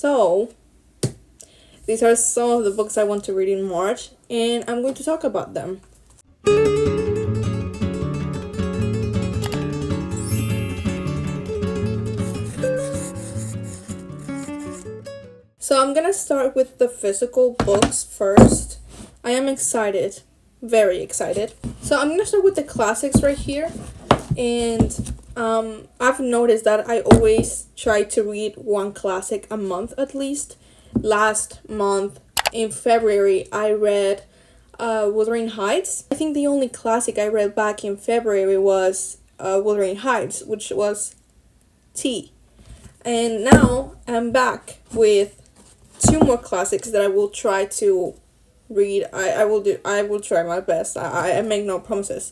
So, these are some of the books I want to read in March, and I'm going to talk about them. So, I'm gonna start with the physical books first. I am excited, very excited. So, I'm gonna start with the classics right here, and I've noticed that I always try to read one classic a month at least. Last month in February, I read Wuthering Heights. I think the only classic I read back in February was Wuthering Heights, which was T. And now I'm back with two more classics that I will try to read. I will try my best. I make no promises.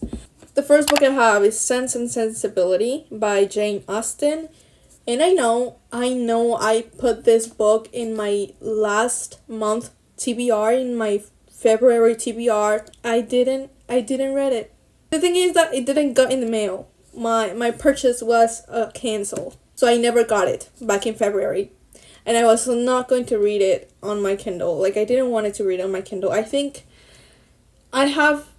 The first book I have is Sense and Sensibility by Jane Austen. And I put this book in my last month TBR, in my February TBR. I didn't read it. The thing is that it didn't go in the mail. My purchase was canceled. So I never got it back in February. And I was not going to read it on my Kindle. Like, I didn't want it to read on my Kindle. I think I have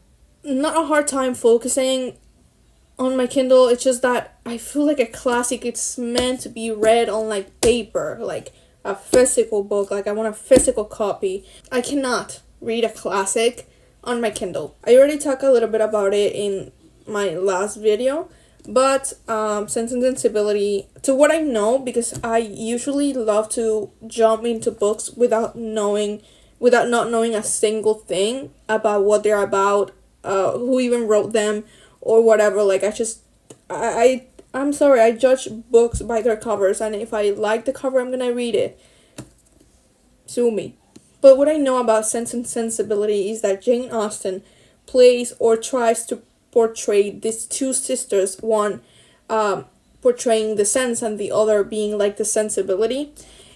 not a hard time focusing on my Kindle. It's just that I feel like a classic, it's meant to be read on like paper, like a physical book. Like, I want a physical copy. I cannot read a classic on my Kindle. I already talked a little bit about it in my last video, but Sense and Sensibility, to what I know, because I usually love to jump into books without not knowing a single thing about what they're about, who even wrote them, or whatever. Like, I'm sorry, I judge books by their covers, and if I like the cover, I'm gonna read it. Sue me. But what I know about Sense and Sensibility is that Jane Austen plays or tries to portray these two sisters, one portraying the sense and the other being like the sensibility.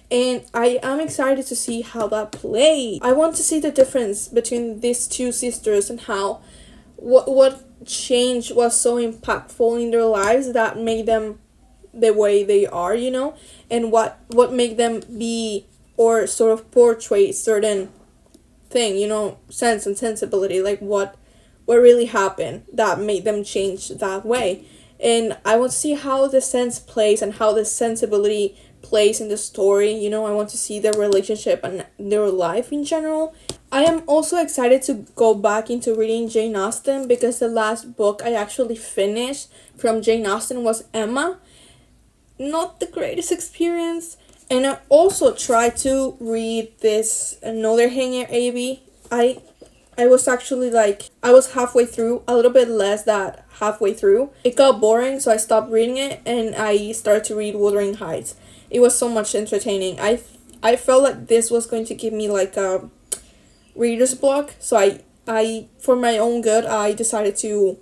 And I am excited to see how that plays. I want to see the difference between these two sisters and how what change was so impactful in their lives that made them the way they are, and what made them be or sort of portray certain thing, sense and sensibility, like what really happened that made them change that way. And I want to see how the sense plays and how the sensibility plays in the story. I want to see their relationship and their life in general. I am also excited to go back into reading Jane Austen, because the last book I actually finished from Jane Austen was Emma. Not the greatest experience. And I also tried to read this Northanger Abbey. I was actually I was halfway through, a little bit less than halfway through. It got boring, so I stopped reading it, and I started to read Wuthering Heights. It was so much entertaining. I felt like this was going to give me like a reader's block, so I for my own good, I decided to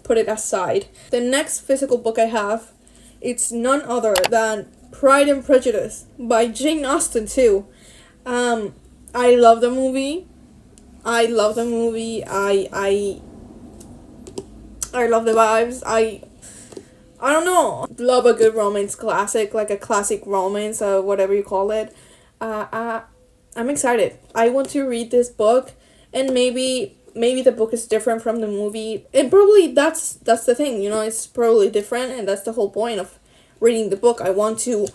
put it aside. The next physical book I have, it's none other than Pride and Prejudice by Jane Austen too. I love the movie. I love the movie. I love the vibes. I don't know. Love a good romance classic, like a classic romance, whatever you call it. I'm excited. I want to read this book, and maybe the book is different from the movie, and probably that's the thing. It's probably different, and that's the whole point of reading the book. I want to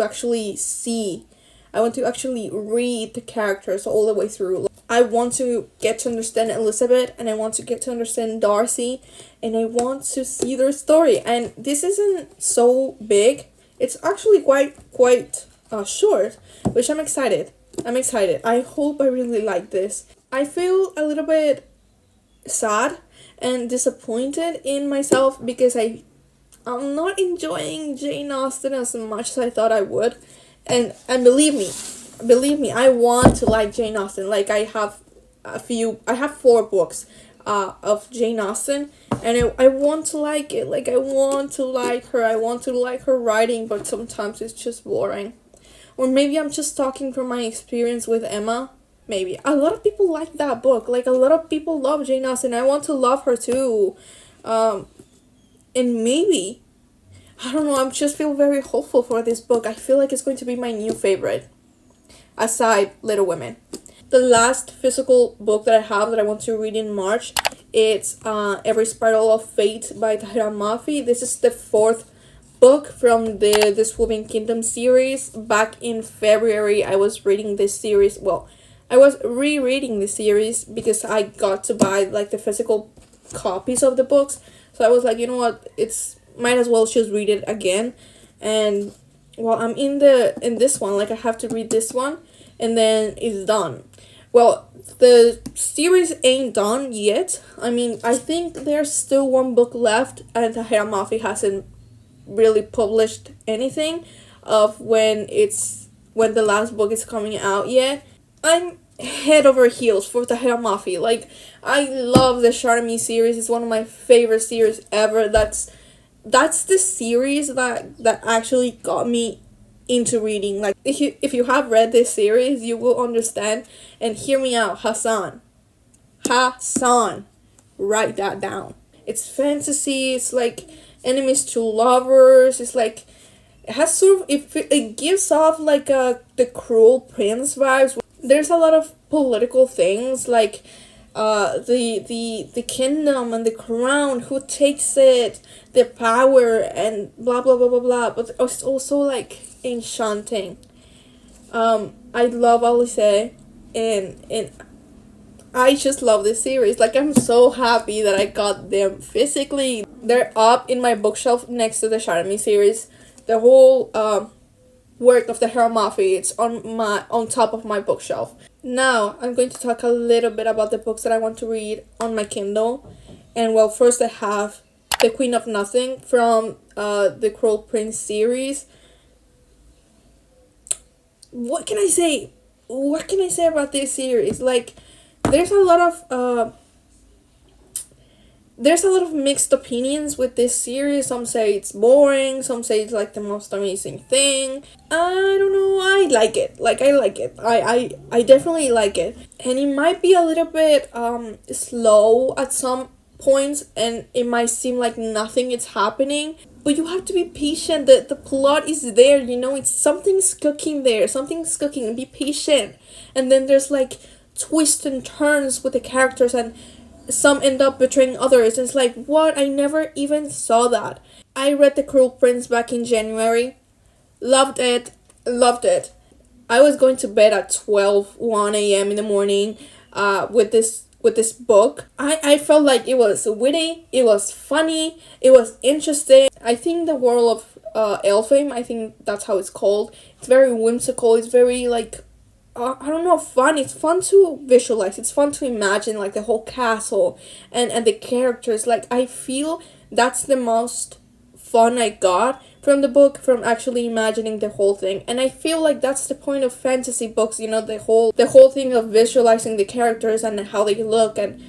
actually see. I want to actually read the characters all the way through. I want to get to understand Elizabeth, and I want to get to understand Darcy, and I want to see their story. And this isn't so big. It's actually quite short, which I'm excited. I hope I really like this. I feel a little bit sad and disappointed in myself because I'm not enjoying Jane Austen as much as I thought I would. And believe me, I want to like Jane Austen. Like, I have 4 books of Jane Austen, and I want to like it. Like, I want to like her. I want to like her writing, but sometimes it's just boring. Or maybe I'm just talking from my experience with Emma. Maybe. A lot of people like that book. Like, a lot of people love Jane Austen. I want to love her too. And maybe I don't know, I just feel very hopeful for this book. I feel like it's going to be my new favorite, aside Little Women. The last physical book that I have that I want to read in March, it's Every Spiral of Fate by Tahira Mafi. This is the fourth book from the Swooping Kingdom series. Back in February, I was reading this series. Well, I was rereading the series because I got to buy like the physical copies of the books. So I was like, you know what, it's might as well just read it again. And well, I'm in this one, like I have to read this one and then it's done. Well, the series ain't done yet. I mean, I think there's still one book left, and Tahira Mafi hasn't really published anything of when the last book is coming out yet. I'm head over heels for Tahira Mafi. Like, I love the Charmy series. It's one of my favorite series ever. That's the series that actually got me into reading. Like, if you have read this series, you will understand. And hear me out, Hassan, write that down. It's fantasy. It's like enemies to lovers. It's like it has sort of it gives off like the Cruel Prince vibes. There's a lot of political things like the kingdom and the crown, who takes it, the power, and blah blah blah blah blah. But it's also like enchanting. I love Alice, and I just love this series. Like, I'm so happy that I got them physically. They're up in my bookshelf next to the Charmy series. The whole work of Tahira Mafi, it's on top of my bookshelf. Now I'm going to talk a little bit about the books that I want to read on my Kindle. And well, first I have The Queen of Nothing from the Cruel Prince series. What can I say? What can I say about this series? Like, there's a lot of mixed opinions with this series. Some say it's boring, some say it's like the most amazing thing. I don't know, I like it. Like, I like it. I definitely like it. And it might be a little bit slow at some points, and it might seem like nothing is happening. But you have to be patient. The plot is there, you know, it's something's cooking there. Something's cooking. Be patient. And then there's like twists and turns with the characters, and some end up betraying others. And it's like, what? I never even saw that. I read The Cruel Prince back in January. Loved it. I was going to bed at 1 a.m. in the morning with this book. I felt like it was witty, it was funny, it was interesting. I think the world of Elfhame, I think that's how it's called. It's very whimsical. It's very like I don't know, fun. It's fun to visualize. It's fun to imagine like the whole castle and the characters. Like, I feel that's the most fun I got from the book, from actually imagining the whole thing. And I feel like that's the point of fantasy books, you know, the whole thing of visualizing the characters and how they look and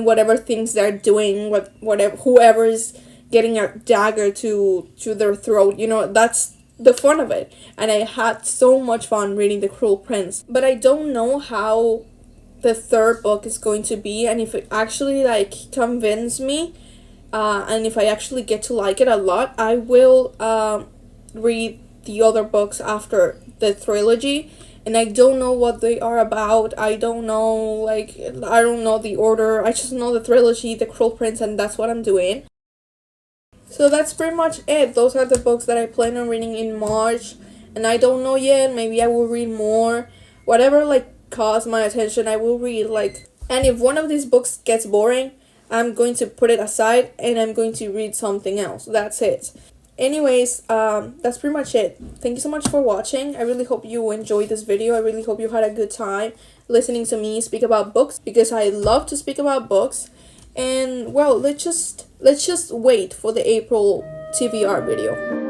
whatever things they're doing, whatever whoever is getting a dagger to their throat, you know, that's the fun of it. And I had so much fun reading The Cruel Prince. But I don't know how the third book is going to be, and if it actually like convince me, and if I actually get to like it a lot, I will read the other books after the trilogy. And I don't know what they are about. I don't know the order. I just know the trilogy, The Cruel Prince, and that's what I'm doing. So that's pretty much it. Those are the books that I plan on reading in March. And I don't know yet. Maybe I will read more. Whatever like caught my attention, I will read. Like, and if one of these books gets boring, I'm going to put it aside and I'm going to read something else. That's it. Anyways, that's pretty much it. Thank you so much for watching. I really hope you enjoyed this video. I really hope you had a good time listening to me speak about books, because I love to speak about books. And well, let's just wait for the April TBR video.